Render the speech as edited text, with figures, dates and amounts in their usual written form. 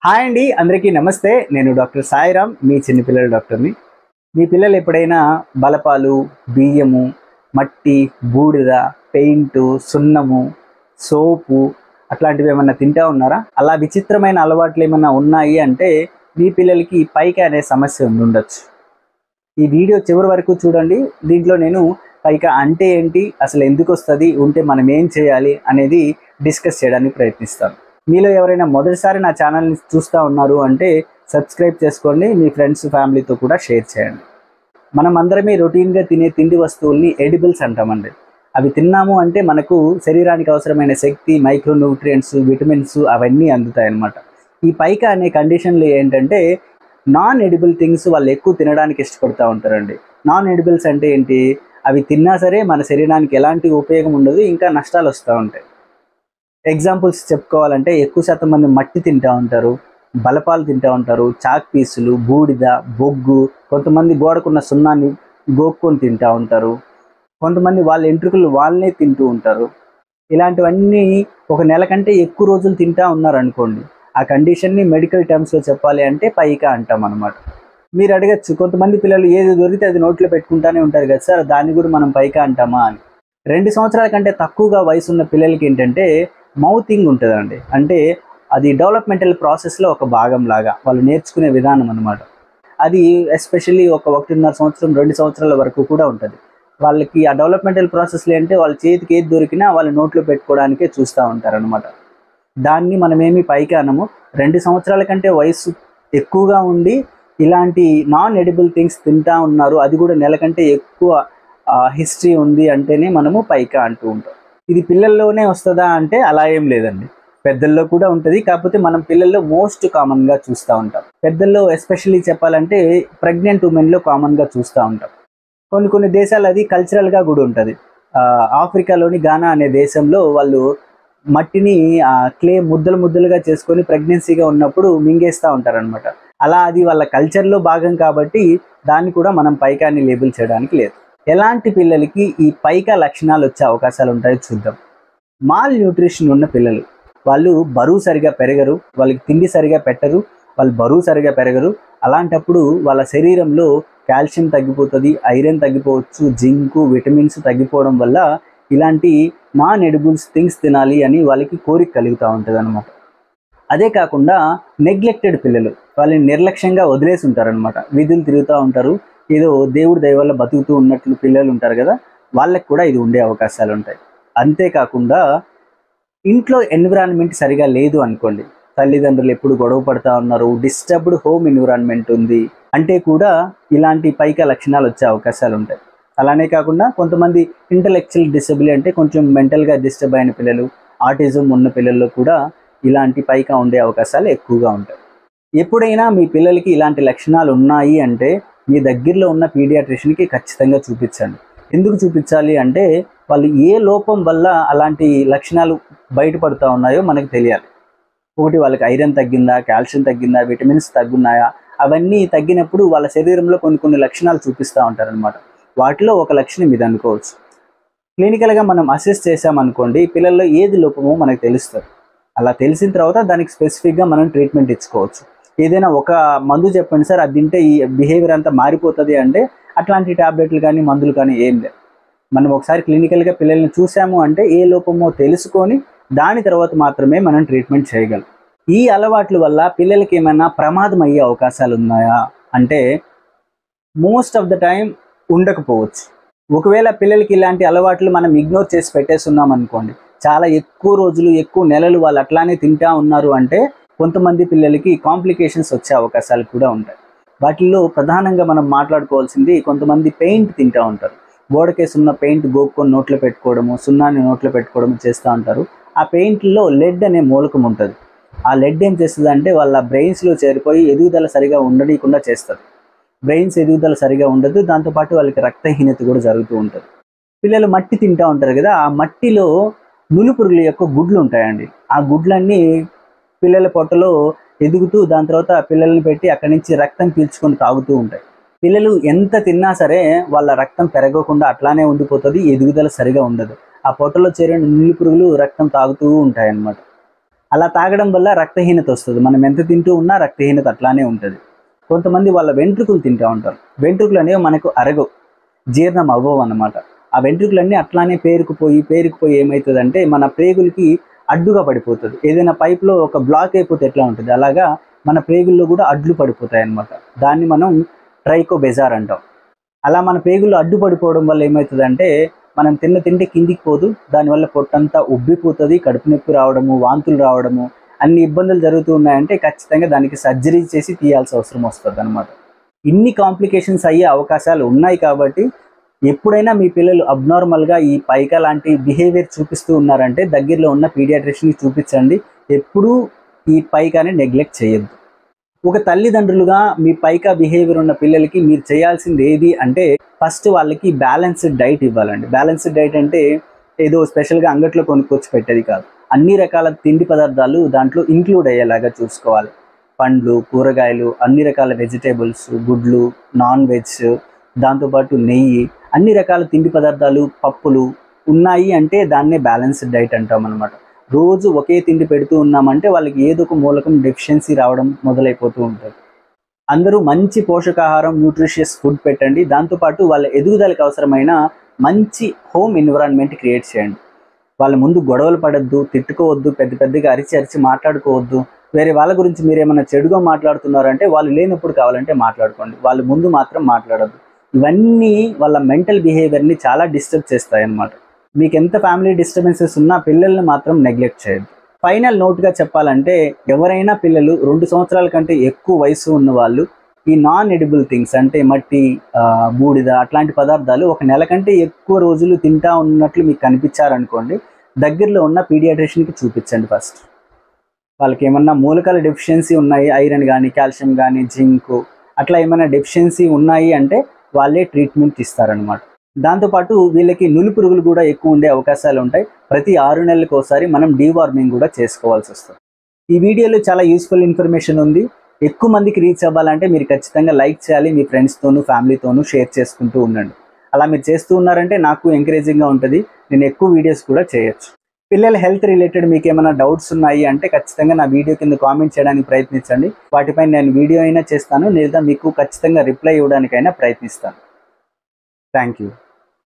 Hi అండి, అందరికీ నమస్తే. నేను డాక్టర్ సాయిరామ్, మీ చిన్నపిల్లల డాక్టర్ని. మీ పిల్లలు ఎప్పుడైనా బలపాలు, బియ్యము, మట్టి, బూడిద, పెయింటు, సున్నము, సోపు అట్లాంటివి ఏమన్నా తింటా ఉన్నారా? అలా విచిత్రమైన అలవాట్లు ఏమన్నా ఉన్నాయి అంటే మీ పిల్లలకి పైక అనే సమస్య ఉండొచ్చు. ఈ వీడియో చివరి వరకు చూడండి. దీంట్లో నేను పైక అంటే ఏంటి, అసలు ఎందుకు వస్తుంది, ఉంటే మనం ఏం చేయాలి అనేది డిస్కస్ చేయడానికి ప్రయత్నిస్తాను. మీలో ఎవరైనా మొదటిసారి నా ఛానల్ని చూస్తూ ఉన్నారు అంటే సబ్స్క్రైబ్ చేసుకోండి, మీ ఫ్రెండ్స్ ఫ్యామిలీతో కూడా షేర్ చేయండి. మనం అందరమే రొటీన్గా తినే తిండి వస్తువుల్ని ఎడిబుల్స్ అంటామండి. అవి తిన్నాము అంటే మనకు శరీరానికి అవసరమైన శక్తి, మైక్రోన్యూట్రియంట్స్, విటమిన్స్ అవన్నీ అందుతాయి అన్నమాట. ఈ పైక అనే కండిషన్లు ఏంటంటే నాన్ ఎడిబుల్ థింగ్స్ వాళ్ళు ఎక్కువ తినడానికి ఇష్టపడుతూ ఉంటారండి. నాన్ ఎడిబుల్స్ అంటే ఏంటి? అవి తిన్నా సరే మన శరీరానికి ఎలాంటి ఉపయోగం ఉండదు, ఇంకా నష్టాలు వస్తూ ఉంటాయి. ఎగ్జాంపుల్స్ చెప్పుకోవాలంటే ఎక్కువ శాతం మంది మట్టి తింటూ ఉంటారు, బలపాలు తింటూ ఉంటారు, చాక్ పీసులు, బూడిద, బొగ్గు, కొంతమంది గోడకున్న సున్నాన్ని గోక్కొని తింటూ ఉంటారు, కొంతమంది వాళ్ళ ఎంట్రుకలు వాళ్ళనే తింటూ ఉంటారు. ఇలాంటివన్నీ ఒక నెల కంటే ఎక్కువ రోజులు తింటూ ఉన్నారనుకోండి, ఆ కండిషన్ని మెడికల్ టర్మ్స్లో చెప్పాలి అంటే పైక అంటాం అనమాట. మీరు అడగచ్చు, కొంతమంది పిల్లలు ఏది దొరికితే అది నోట్లో పెట్టుకుంటూనే ఉంటారు కదా సార్, దాన్ని కూడా మనం పైక అంటామా అని. 2 సంవత్సరాల కంటే తక్కువగా వయసు ఉన్న పిల్లలకి ఏంటంటే మౌతింగ్ ఉంటుందండి. అంటే అది డెవలప్మెంటల్ ప్రాసెస్లో ఒక భాగం లాగా వాళ్ళు నేర్చుకునే విధానం అనమాట. అది ఎస్పెషల్లీ ఒక 1.5 సంవత్సరం 2 సంవత్సరాల వరకు కూడా ఉంటుంది. వాళ్ళకి ఆ డెవలప్మెంటల్ ప్రాసెస్లో అంటే వాళ్ళ చేతికి ఏది దొరికినా వాళ్ళు నోట్లో పెట్టుకోవడానికే చూస్తూ ఉంటారనమాట. దాన్ని మనమేమి పైకి అనము. 2 సంవత్సరాల కంటే వయసు ఎక్కువగా ఉండి ఇలాంటి నాన్ ఎడిబుల్ థింగ్స్ తింటా ఉన్నారు, అది కూడా నెల కంటే ఎక్కువ హిస్టరీ ఉంది అంటేనే మనము పైక అంటూ ఉంటాం. ఇది పిల్లల్లోనే వస్తుందా అంటే అలా ఏం లేదండి, పెద్దల్లో కూడా ఉంటుంది. కాకపోతే మనం పిల్లల్లో మోస్ట్ కామన్గా చూస్తూ ఉంటాం. పెద్దల్లో ఎస్పెషల్లీ చెప్పాలంటే ప్రెగ్నెంట్ ఉమెన్లో కామన్గా చూస్తూ ఉంటాం. కొన్ని దేశాలు అది కల్చరల్గా కూడా ఉంటుంది. ఆఫ్రికాలోని గానా అనే దేశంలో వాళ్ళు మట్టిని క్లే ముద్దలుగా చేసుకొని ప్రెగ్నెన్సీగా ఉన్నప్పుడు మింగేస్తూ ఉంటారనమాట. అలా అది వాళ్ళ కల్చర్లో భాగం కాబట్టి దాన్ని కూడా మనం పైక అని లేబుల్ చేయడానికి లేదు. ఎలాంటి పిల్లలకి ఈ పైక లక్షణాలు వచ్చే అవకాశాలు ఉంటాయో చూద్దాం. మాల్ న్యూట్రిషన్ ఉన్న పిల్లలు, వాళ్ళు బరువు సరిగా పెరగరు, వాళ్ళకి తిండి సరిగా పెట్టరు, వాళ్ళు బరువు సరిగా పెరగరు. అలాంటప్పుడు వాళ్ళ శరీరంలో కాల్షియం తగ్గిపోతుంది, ఐరన్ తగ్గిపోవచ్చు, జింకు, విటమిన్స్ తగ్గిపోవడం వల్ల ఇలాంటి నాన్ ఎడిబుల్స్ థింగ్స్ తినాలి అని వాళ్ళకి కోరిక కలుగుతూ ఉంటుంది అనమాట. అదే కాకుండా నెగ్లెక్టెడ్ పిల్లలు, వాళ్ళని నిర్లక్ష్యంగా వదిలేసి ఉంటారనమాట. వీధులు తిరుగుతూ ఉంటారు, ఏదో దేవుడి దయ వల్ల బతుకుతూ ఉన్నట్లు పిల్లలు ఉంటారు కదా, వాళ్ళకి కూడా ఇది ఉండే అవకాశాలు ఉంటాయి. అంతేకాకుండా ఇంట్లో ఎన్విరాన్మెంట్ సరిగా లేదు అనుకోండి, తల్లిదండ్రులు ఎప్పుడు గొడవ పడుతూ ఉన్నారు, డిస్టర్బ్డ్ హోమ్ ఎన్విరాన్మెంట్ ఉంది అంటే కూడా ఇలాంటి పైక లక్షణాలు వచ్చే అవకాశాలు ఉంటాయి. అలానే కాకుండా కొంతమంది ఇంటలెక్చువల్ డిసబిలిటీ అంటే కొంచెం మెంటల్గా డిస్టర్బ్ అయిన పిల్లలు, ఆటిజం ఉన్న పిల్లల్లో కూడా ఇలాంటి పైక ఉండే అవకాశాలు ఎక్కువగా ఉంటాయి. ఎప్పుడైనా మీ పిల్లలకి ఇలాంటి లక్షణాలు ఉన్నాయి అంటే మీ దగ్గరలో ఉన్న పీడియాట్రిషియన్కి ఖచ్చితంగా చూపించండి. ఎందుకు చూపించాలి అంటే వాళ్ళు ఏ లోపం వల్ల అలాంటి లక్షణాలు బయటపడుతూ ఉన్నాయో మనకు తెలియాలి. ఒకటి, వాళ్ళకి ఐరన్ తగ్గిందా, కాల్షియం తగ్గిందా, విటమిన్స్ తగ్గున్నాయా, అవన్నీ తగ్గినప్పుడు వాళ్ళ శరీరంలో కొన్ని లక్షణాలు చూపిస్తూ ఉంటారనమాట. వాటిలో ఒక లక్షణం ఇది అనుకోవచ్చు. క్లినికల్గా మనం అసెస్ చేసామనుకోండి, పిల్లల్లో ఏది లోపమో మనకు తెలుస్తుంది. అలా తెలిసిన తర్వాత దానికి స్పెసిఫిక్గా మనం ట్రీట్మెంట్ ఇచ్చుకోవచ్చు. ఏదైనా ఒక మందు చెప్పండి సార్, అది తింటే ఈ బిహేవియర్ అంతా మారిపోతుంది అంటే అట్లాంటి ట్యాబ్లెట్లు కానీ మందులు కానీ ఏం లేదు. మనం ఒకసారి క్లినికల్గా పిల్లల్ని చూసాము అంటే ఏ లోపమో తెలుసుకొని దాని తర్వాత మాత్రమే మనం ట్రీట్మెంట్ చేయగలం. ఈ అలవాట్ల వల్ల పిల్లలకి ఏమైనా ప్రమాదం అయ్యే అవకాశాలు ఉన్నాయా అంటే మోస్ట్ ఆఫ్ ద టైం ఉండకపోవచ్చు. ఒకవేళ పిల్లలకి ఇలాంటి అలవాట్లు మనం ఇగ్నోర్ చేసి పెట్టేస్తున్నాం అనుకోండి, చాలా ఎక్కువ రోజులు, ఎక్కువ నెలలు వాళ్ళు అట్లానే తింటా ఉన్నారు అంటే కొంతమంది పిల్లలకి కాంప్లికేషన్స్ వచ్చే అవకాశాలు కూడా ఉంటాయి. వాటిల్లో ప్రధానంగా మనం మాట్లాడుకోవాల్సింది, కొంతమంది పెయింట్ తింటూ ఉంటారు. గోడకేసి ఉన్న పెయింట్ గోక్కొని నోట్లో పెట్టుకోవడము, సున్నాన్ని నోట్లో పెట్టుకోవడము చేస్తూ ఉంటారు. ఆ పెయింట్లో లెడ్ అనే మూలకం ఉంటుంది. ఆ లెడ్ ఏం చేస్తుంది అంటే వాళ్ళ బ్రెయిన్స్లో చేరిపోయి ఎదుగుదల సరిగా ఉండకుండా చేస్తుంది. బ్రెయిన్స్ ఎదుగుదల సరిగా ఉండదు, దాంతోపాటు వాళ్ళకి రక్తహీనత కూడా జరుగుతూ ఉంటుంది. పిల్లలు మట్టి తింటూ ఉంటారు కదా, ఆ మట్టిలో నులిపురుగుల యొక్క గుడ్లు ఉంటాయండి. ఆ గుడ్లన్నీ పిల్లల పొట్టలో ఎదుగుతూ దాని తర్వాత పిల్లల్ని పెట్టి అక్కడి నుంచి రక్తం పీల్చుకొని తాగుతూ ఉంటాయి. పిల్లలు ఎంత తిన్నా సరే వాళ్ళ రక్తం పెరగకుండా అట్లానే ఉండిపోతుంది, ఎదుగుదల సరిగా ఉండదు. ఆ పొట్టలో చేరిన నులిపురుగులు రక్తం తాగుతూ ఉంటాయి అన్నమాట. అలా తాగడం వల్ల రక్తహీనత వస్తుంది. మనం ఎంత తింటూ ఉన్నా రక్తహీనత అట్లానే ఉంటుంది. కొంతమంది వాళ్ళ వెంట్రుకలు తింటూ ఉంటారు. వెంట్రుకలు అనేవి మనకు అరగవు, జీర్ణం అవ్వవు అన్నమాట. ఆ వెంట్రుకలన్నీ అట్లానే పేరుకుపోయి ఏమవుతుందంటే మన ప్రేగులకి అడ్డుగా పడిపోతుంది. ఏదైనా పైప్లో ఒక బ్లాక్ అయిపోతే ఎట్లా ఉంటుంది, అలాగా మన ప్రేగుల్లో కూడా అడ్లు పడిపోతాయి అన్నమాట. దాన్ని మనం ట్రైకోబెజార్ అంటాం. అలా మన ప్రేగుల్లో అడ్డు పడిపోవడం వల్ల ఏమవుతుందంటే మనం తిన్న తిండి కిందికి పోదు, దానివల్ల పొట్టంతా ఉబ్బిపోతుంది, కడుపు నొప్పి రావడము, వాంతులు రావడము, అన్ని ఇబ్బందులు జరుగుతూ ఉన్నాయంటే ఖచ్చితంగా దానికి సర్జరీ చేసి తీయాల్సిన అవసరం వస్తుంది అనమాట. ఇన్ని కాంప్లికేషన్స్ అయ్యే అవకాశాలు ఉన్నాయి కాబట్టి ఎప్పుడైనా మీ పిల్లలు అబ్నార్మల్గా ఈ పైకా లాంటి బిహేవియర్ చూపిస్తూ ఉన్నారంటే దగ్గరలో ఉన్న పీడియాట్రిషియన్కి చూపించండి. ఎప్పుడూ ఈ పైకాని నెగ్లెక్ట్ చేయొద్దు. ఒక తల్లిదండ్రులుగా మీ పైకా బిహేవియర్ ఉన్న పిల్లలకి మీరు చేయాల్సింది ఏది అంటే ఫస్ట్ వాళ్ళకి బ్యాలెన్స్డ్ డైట్ ఇవ్వాలండి. బ్యాలెన్స్డ్ డైట్ అంటే ఏదో స్పెషల్గా అంగట్లో కొనుక్కొచ్చి పెట్టేది కాదు. అన్ని రకాల తిండి పదార్థాలు దాంట్లో ఇంక్లూడ్ అయ్యేలాగా చూసుకోవాలి. పండ్లు, కూరగాయలు, అన్ని రకాల వెజిటేబుల్స్, గుడ్లు, నాన్ వెజ్, దాంతోపాటు నెయ్యి, అన్ని రకాల తిండి పదార్థాలు, పప్పులు ఉన్నాయి అంటే దాన్నే బ్యాలెన్స్డ్ డైట్ అంటాం అనమాట. రోజు ఒకే తిండి పెడుతూ ఉన్నామంటే వాళ్ళకి ఏదో ఒక మూలకం డెఫిషియన్సీ రావడం మొదలైపోతూ ఉంటుంది. అందరూ మంచి పోషకాహారం, న్యూట్రిషియస్ ఫుడ్ పెట్టండి. దాంతోపాటు వాళ్ళ ఎదుగుదలకు అవసరమైన మంచి హోమ్ ఎన్విరాన్మెంట్ క్రియేట్ చేయండి. వాళ్ళ ముందు గొడవలు పడద్దు, తిట్టుకోవద్దు, పెద్దగా అరిచి మాట్లాడుకోవద్దు. వేరే వాళ్ళ గురించి మీరు ఏమైనా చెడుగా మాట్లాడుతున్నారంటే వాళ్ళు లేనప్పుడు కావాలంటే మాట్లాడుకోండి, వాళ్ళ ముందు మాత్రం మాట్లాడద్దు. ఇవన్నీ వాళ్ళ మెంటల్ బిహేవియర్ని చాలా డిస్టర్బ్ చేస్తాయి అన్నమాట. మీకు ఎంత ఫ్యామిలీ డిస్టర్బెన్సెస్ ఉన్నా పిల్లల్ని మాత్రం నెగ్లెక్ట్ చేయద్దు. ఫైనల్ నోట్గా చెప్పాలంటే ఎవరైనా పిల్లలు 2 సంవత్సరాల కంటే ఎక్కువ వయసు ఉన్న వాళ్ళు ఈ నాన్ ఎడిబుల్ థింగ్స్ అంటే మట్టి, బూడిద అట్లాంటి పదార్థాలు ఒక నెల కంటే ఎక్కువ రోజులు తింటా ఉన్నట్లు మీకు కనిపించారనుకోండి, దగ్గరలో ఉన్న పీడియాట్రిషియన్కి చూపించండి ఫస్ట్. వాళ్ళకి ఏమన్నా మూలకాల డెఫిషియన్సీ ఉన్నాయి, ఐరన్ కానీ, కాల్షియం కానీ, జింక్ అట్లా ఏమైనా డెఫిషియన్సీ ఉన్నాయి అంటే వాళ్ళే ట్రీట్మెంట్ ఇస్తారనమాట. దాంతోపాటు వీళ్ళకి నులి పురుగులు కూడా ఎక్కువ ఉండే అవకాశాలు ఉంటాయి. ప్రతి 6 నెలలకు ఒకసారి మనం డీవార్మింగ్ కూడా చేసుకోవాల్సి వస్తుంది. ఈ వీడియోలో చాలా యూస్ఫుల్ ఇన్ఫర్మేషన్ ఉంది. ఎక్కువ మందికి రీచ్ అవ్వాలంటే మీరు ఖచ్చితంగా లైక్ చేయాలి, మీ ఫ్రెండ్స్తోనూ ఫ్యామిలీతోనూ షేర్ చేసుకుంటూ ఉండండి. అలా మీరు చేస్తూ ఉన్నారంటే నాకు ఎంకరేజింగ్గా ఉంటుంది, నేను ఎక్కువ వీడియోస్ కూడా చేయొచ్చు. పిల్లల హెల్త్ రిలేటెడ్ మీకు ఏమైనా డౌట్స్ ఉన్నాయి అంటే ఖచ్చితంగా నా వీడియో కింద కామెంట్ చేయడానికి ప్రయత్నించండి. వాటిపై నేను వీడియో అయినా చేస్తాను, లేదా మీకు ఖచ్చితంగా రిప్లై ఇవ్వడానికైనా ప్రయత్నిస్తాను. Thank you.